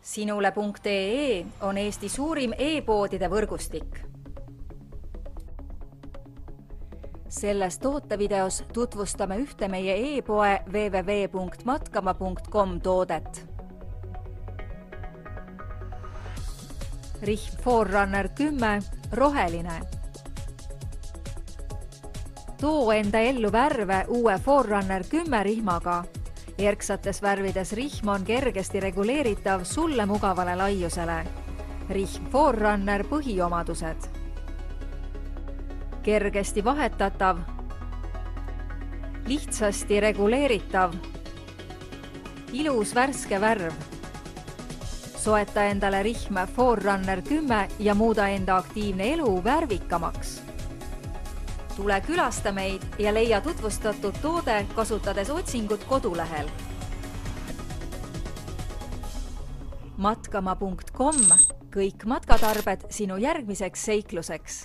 Sinule.ee on Eesti suurim e-poodide võrgustik. Selles tootevideos tutvustame ühte meie e-poe www.matkama.com toodet. Rihm Forerunner 10 roheline. Too enda ellu värve uue Forerunner 10 rihmaga. Erksates värvides rihm on kergesti reguleeritav sulle mugavale laiusele. Rihm Forerunner põhiomadused. Kergesti vahetatav, lihtsasti reguleeritav, ilus värske värv. Soeta endale rihm Forerunner 10 ja muuda enda aktiivne elu värvikamaks. Tule külasta meid ja leia tutvustatud toode kasutades otsingut kodulehel. Matkama.com, kõik matkatarbed sinu järgmiseks seikluseks.